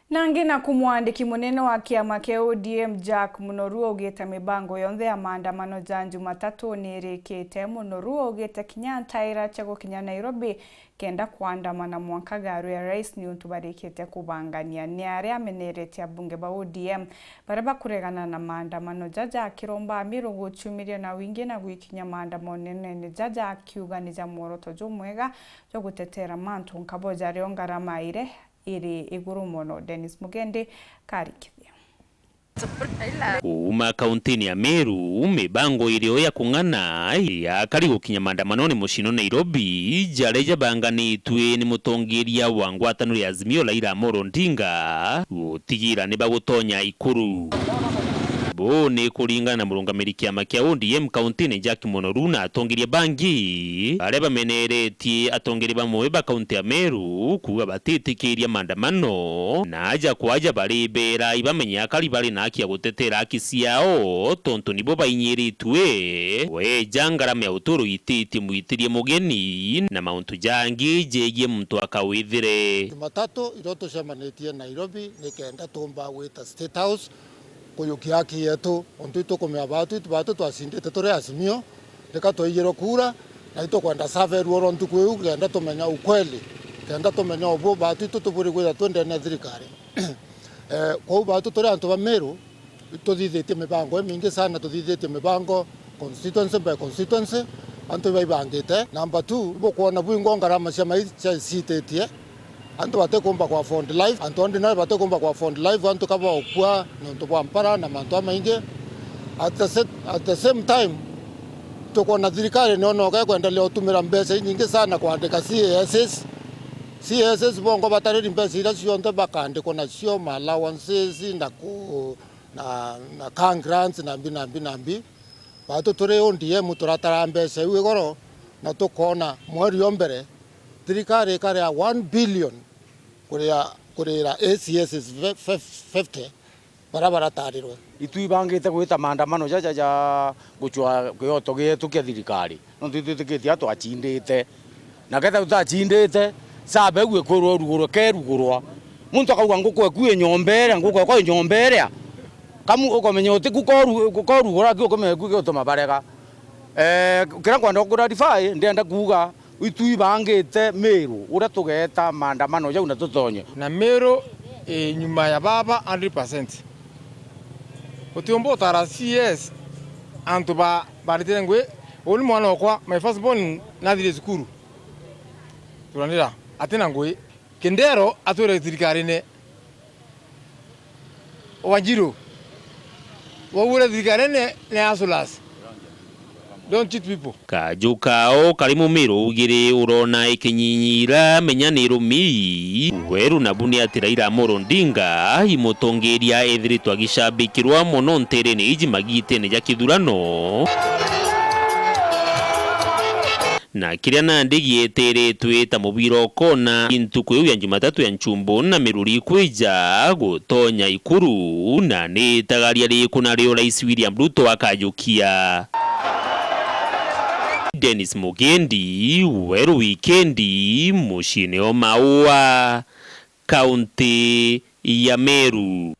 Nangi na kumwandiki munene wa kiama kia ODM Jack Munoru augite mibango yonthe ya maandamano ja Jumatatu nirikite. Munoru augite kinyantaira cha gukinya Nairobi kenda kuandamana mwanka garu ya rais ni untu barikite kubangania. Ni aria amenerete abunge ba ODM baraba kuregana na maandamano jaja kiromba amiru guchumiria na wingi na gwikinya maandamano nene jaja akiuga ni ja mworoto jumwega jo gutetera mantu nkaboja rio ngarama iri iguru muno. Dennis Mugende karikithia uma kauntini ya Meru mibango irio ya kung'ana ya kari gukinya maandamano ni mucino Nairobi jareja banganitwe ni mutongeria wa ngwataniro ya Azimio Raila Amolo Odinga gutigira ni bagutonya ikuru. Bo ni kuringana na murungamiri kiama kia ODM kauntini Jack Munoru na atongeria bangi areba meneretie atongeri bamwe ba kaunti ya Meru kuga batitikiria maandamano na aja kwaja baribera ibamenya kari bari na akia gutetera haki ciao tontu nibo bainyiritwe we jangarama ya uturu ititi muitirie mugeni na mauntu jangi jegie muntu akawithire. Jumatatu iroto cemanetie Nairobi nikenda tumba wita State House kuyukia haki yetu ontu itukumea batu twasindite turi Azimio reka twaigiro kura na itukwenda save ruoro ntuku iu kenda tumenya ukweli kenda tumenya ubu batu tutuburi gwitha twende na thirikari kwa batu turi antu ba Meru tuthithitie mibango mingi sana tuthithitie mibango constituency by constituency antu baibangite. Number 2 bukuona bwingo ngarama cia maisha citetie antu bate kumba kwa Fund Life antu ndi na bate kumba kwa Fund Life antu kaba okwa nonto bwa mpara na mantu mainge at the same time tuko na thirikari nono ka kuendelea utumira mbesa nyingi sana kuandika CSS bongo batariri mbesa ira cionthe bakandiko na cio ma allowances na can grants na mbi batu turi ODM turatara mbesa iwe goro na tukona mweri ombere thirikari kare 1 billion kurira ACS 50 barabara tarirwe itwibangite gwita maandamano jaja guchwa kyoto gitu kia thirikari no twitikitie atu achindite na ketha utachindite sabe gwe kurwo ruguro kerugurwa muntu akauga nguko ekue nyombere nguko ko nyombere kamu ukomenya uti kukorugura gukome gutuma barega kira kwanda kuradify ndenda kuga itwibangite Meru ura tugeta maandamano jau na tutonye na Meru nyuma ya baba 100%. Utiombo tara CS antu ba baritengwe uli mwana okwa my first born na thire zukuru turanira atina ngwe kendero atore thirikarine Wanjiru wawure thirikarine ne asulas. Don't cheat people. Kajukao karimu Meru ugire urona ikinyinyira menyaniro mi weru na buni ati Raila Amolo Odinga imutongeria ethiritwo agicambikirwa muno ntere ni iji magite ne jakithurano na kiria nandi gieteretwe ta mubiro kona intuku ya Jumatatu ya nchumbo na Meruri kwija gutonya ikuru na ni tagaria rikuna rio Rais William Ruto akajukia. Dennis Mugendi, Weru Wikendi, mushine o Maua, kaunti ya Meru.